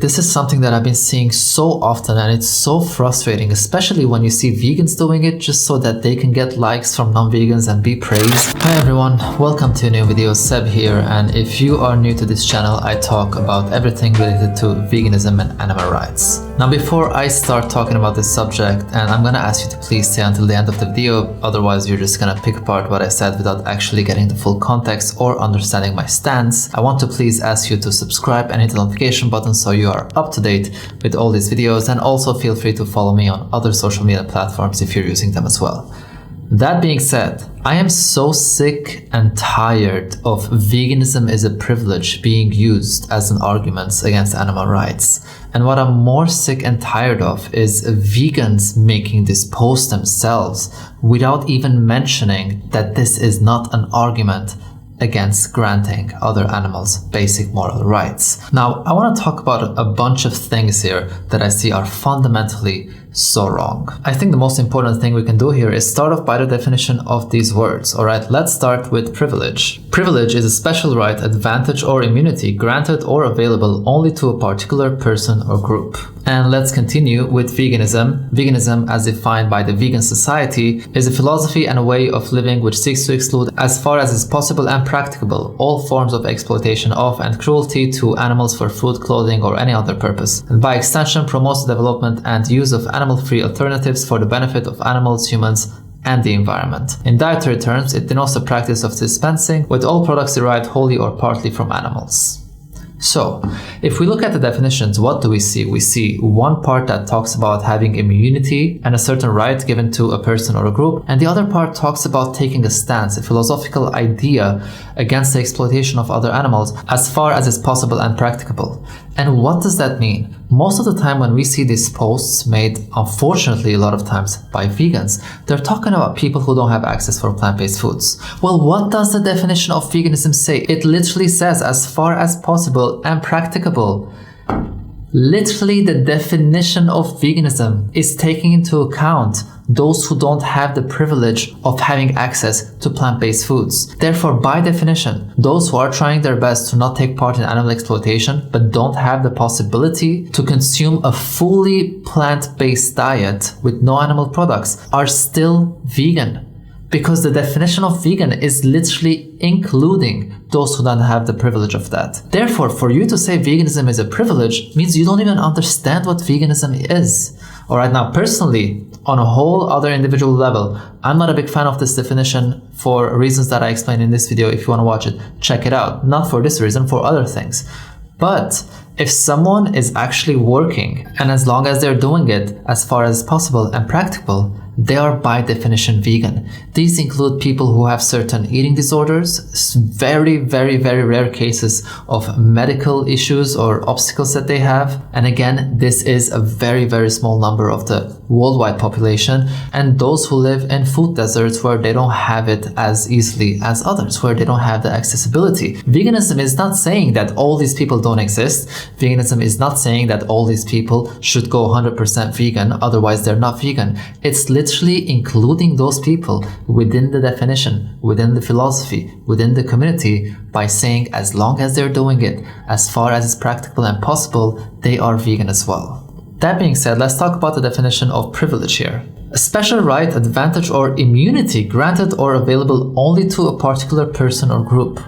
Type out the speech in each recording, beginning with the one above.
this is something that I've been seeing so often, and it's so frustrating, especially when you see vegans doing it just so that they can get likes from non-vegans and be praised. Hi everyone, welcome to a new video. Seb here, and if you are new to this channel, I talk about everything related to veganism and animal rights. Now before I start talking about this subject, and I'm gonna ask you to please stay until the end of the video, otherwise you're just gonna pick apart what I said without actually getting the full context or understanding my stance. I want to please ask you to subscribe and hit the notification button so you are up to date with all these videos, and also feel free to follow me on other social media platforms if you're using them as well. That being said, I am so sick and tired of veganism is a privilege being used as an argument against animal rights. And what I'm more sick and tired of is vegans making this post themselves without even mentioning that this is not an argument against granting other animals basic moral rights. Now, I want to talk about a bunch of things here that I see are fundamentally so wrong. I think the most important thing we can do here is start off by the definition of these words. Alright, let's start with privilege. Privilege is a special right, advantage, or immunity granted or available only to a particular person or group. And let's continue with veganism. Veganism, as defined by the Vegan Society, is a philosophy and a way of living which seeks to exclude, as far as is possible and practicable, all forms of exploitation of and cruelty to animals for food, clothing, or any other purpose, and by extension promotes the development and use of animal-free alternatives for the benefit of animals, humans, and the environment. In dietary terms, it denotes the practice of dispensing with all products derived wholly or partly from animals. So, if we look at the definitions, what do we see? We see one part that talks about having immunity and a certain right given to a person or a group, and the other part talks about taking a stance, a philosophical idea against the exploitation of other animals as far as is possible and practicable. And what does that mean? Most of the time when we see these posts made, unfortunately a lot of times, by vegans, they're talking about people who don't have access for plant-based foods. Well, what does the definition of veganism say? It literally says as far as possible and practicable. Literally, the definition of veganism is taking into account those who don't have the privilege of having access to plant-based foods. Therefore, by definition, those who are trying their best to not take part in animal exploitation but don't have the possibility to consume a fully plant-based diet with no animal products are still vegan. Because the definition of vegan is literally including those who don't have the privilege of that. Therefore, for you to say veganism is a privilege means you don't even understand what veganism is. Alright, now personally, on a whole other individual level, I'm not a big fan of this definition for reasons that I explained in this video. If you want to watch it, check it out. Not for this reason, for other things. But if someone is actually working, and as long as they're doing it as far as possible and practical, they are by definition vegan. These include people who have certain eating disorders, very, very, very rare cases of medical issues or obstacles that they have. And again, this is a very, very small number of the worldwide population, and those who live in food deserts where they don't have it as easily as others, where they don't have the accessibility. Veganism is not saying that all these people don't exist. Veganism is not saying that all these people should go 100% vegan, otherwise they're not vegan. It's literally including those people within the definition, within the philosophy, within the community, by saying as long as they're doing it as far as is practical and possible, they are vegan as well. That being said, let's talk about the definition of privilege here. A special right, advantage, or immunity granted or available only to a particular person or group.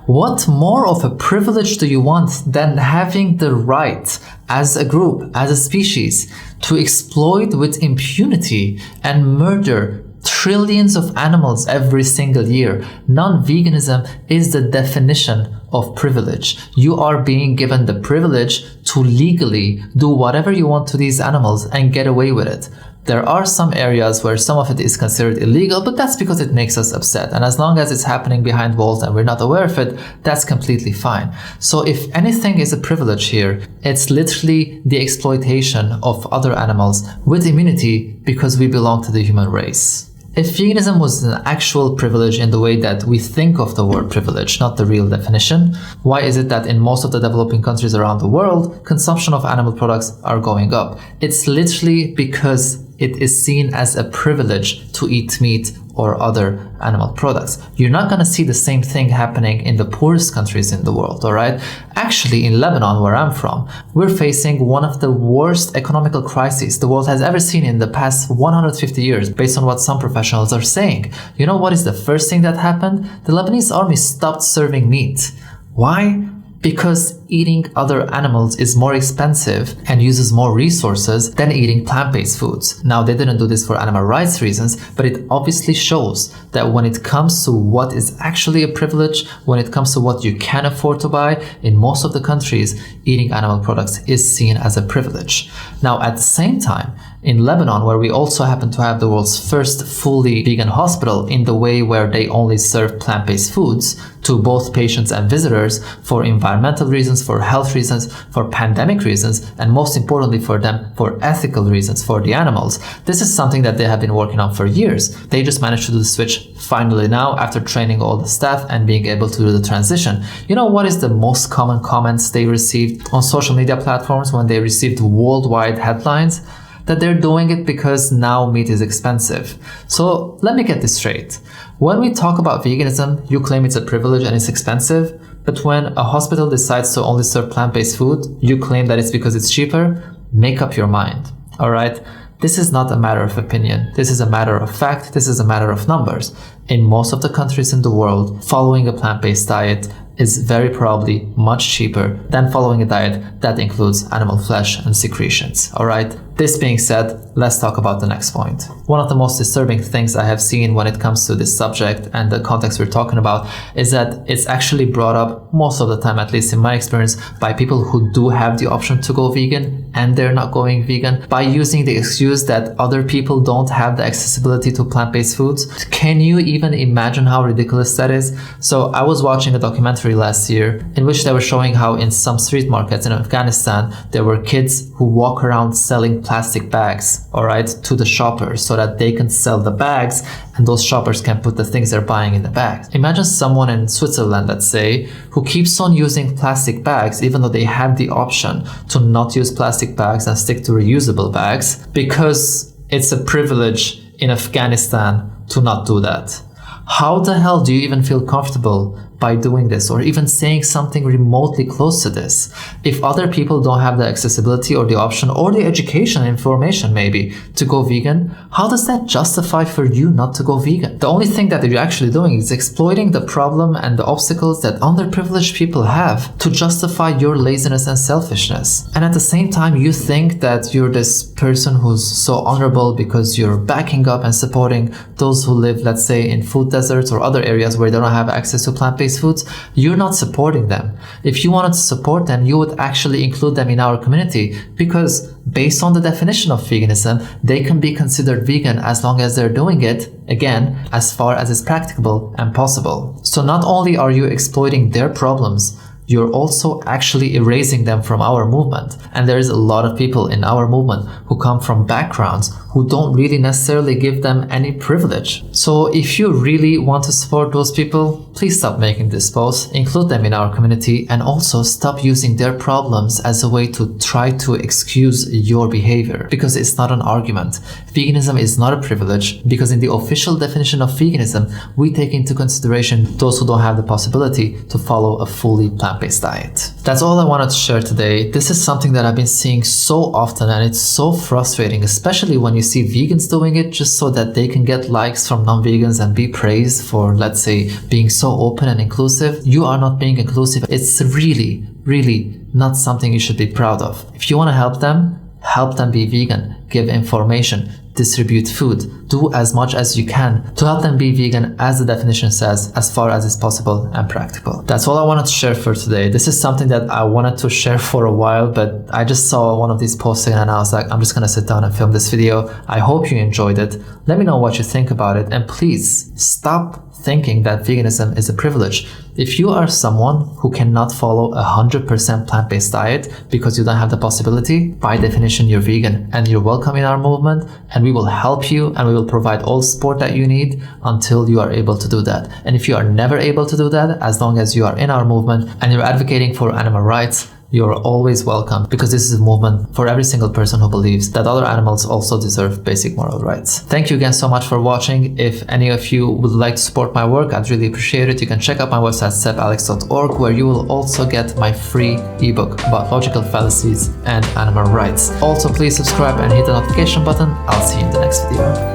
What more of a privilege do you want than having the right as a group, as a species, to exploit with impunity and murder trillions of animals every single year? Non-veganism is the definition of privilege. You are being given the privilege to legally do whatever you want to these animals and get away with it. There are some areas where some of it is considered illegal, but that's because it makes us upset. And as long as it's happening behind walls and we're not aware of it, that's completely fine. So if anything is a privilege here, it's literally the exploitation of other animals with immunity because we belong to the human race. If veganism was an actual privilege in the way that we think of the word privilege, not the real definition, why is it that in most of the developing countries around the world, consumption of animal products are going up? It's literally because it is seen as a privilege to eat meat or other animal products. You're not going to see the same thing happening in the poorest countries in the world, all right? Actually, in Lebanon, where I'm from, we're facing one of the worst economical crises the world has ever seen in the past 150 years, based on what some professionals are saying. You know what is the first thing that happened? The Lebanese army stopped serving meat. Why? Because eating other animals is more expensive and uses more resources than eating plant-based foods. Now, they didn't do this for animal rights reasons, but it obviously shows that when it comes to what is actually a privilege, when it comes to what you can afford to buy, in most of the countries, eating animal products is seen as a privilege. Now, at the same time, in Lebanon, where we also happen to have the world's first fully vegan hospital in the way where they only serve plant-based foods to both patients and visitors for environmental reasons, for health reasons, for pandemic reasons, and most importantly for them, for ethical reasons for the animals. This is something that they have been working on for years. They just managed to do the switch finally now after training all the staff and being able to do the transition. You know what is the most common comments they received on social media platforms when they received worldwide headlines? That they're doing it because now meat is expensive. So let me get this straight. When we talk about veganism, you claim it's a privilege and it's expensive, but when a hospital decides to only serve plant-based food, you claim that it's because it's cheaper. Make up your mind, all right? This is not a matter of opinion. This is a matter of fact. This is a matter of numbers. In most of the countries in the world, following a plant-based diet is very probably much cheaper than following a diet that includes animal flesh and secretions, all right? This being said, let's talk about the next point. One of the most disturbing things I have seen when it comes to this subject and the context we're talking about is that it's actually brought up most of the time, at least in my experience, by people who do have the option to go vegan and they're not going vegan by using the excuse that other people don't have the accessibility to plant-based foods. Can you even imagine how ridiculous that is? So I was watching a documentary last year in which they were showing how in some street markets in Afghanistan, there were kids who walk around selling plastic bags, all right, to the shoppers so that they can sell the bags and those shoppers can put the things they're buying in the bags. Imagine someone in Switzerland, let's say, who keeps on using plastic bags even though they have the option to not use plastic bags and stick to reusable bags because it's a privilege in Afghanistan to not do that. How the hell do you even feel comfortable by doing this or even saying something remotely close to this? If other people don't have the accessibility or the option or the education and information maybe to go vegan, how does that justify for you not to go vegan? The only thing that you're actually doing is exploiting the problem and the obstacles that underprivileged people have to justify your laziness and selfishness. And at the same time, you think that you're this person who's so honorable because you're backing up and supporting those who live, let's say, in food deserts or other areas where they don't have access to plant-based foods. You're not supporting them. If you wanted to support them, you would actually include them in our community because based on the definition of veganism, they can be considered vegan as long as they're doing it, again, as far as is practicable and possible. So not only are you exploiting their problems, you're also actually erasing them from our movement. And there's a lot of people in our movement who come from backgrounds who don't really necessarily give them any privilege. So if you really want to support those people, please stop making this post, include them in our community, and also stop using their problems as a way to try to excuse your behavior, because it's not an argument. Veganism is not a privilege, because in the official definition of veganism, we take into consideration those who don't have the possibility to follow a fully plant-based diet. That's all I wanted to share today. This is something that I've been seeing so often, and it's so frustrating, especially when you see vegans doing it just so that they can get likes from non-vegans and be praised for, let's say, being so open and inclusive. You are not being inclusive. It's really not something you should be proud of. If you want to help them be vegan, give information, distribute food, do as much as you can to help them be vegan as the definition says, as far as is possible and practical. That's all I wanted to share for today. This is something that I wanted to share for a while, but I just saw one of these posts and I was like, I'm just gonna sit down and film this video. I hope you enjoyed it. Let me know what you think about it, and please stop thinking that veganism is a privilege. If you are someone who cannot follow 100% plant-based diet because you don't have the possibility, by definition you're vegan, and you're welcome in our movement, and we will help you and we will provide all support that you need until you are able to do that. And if you are never able to do that, as long as you are in our movement and you're advocating for animal rights, you're always welcome, because this is a movement for every single person who believes that other animals also deserve basic moral rights. Thank you again so much for watching. If any of you would like to support my work, I'd really appreciate it. You can check out my website SEBALEX.org, where you will also get my free ebook about logical fallacies and animal rights. Also, please subscribe and hit the notification button. I'll see you in the next video.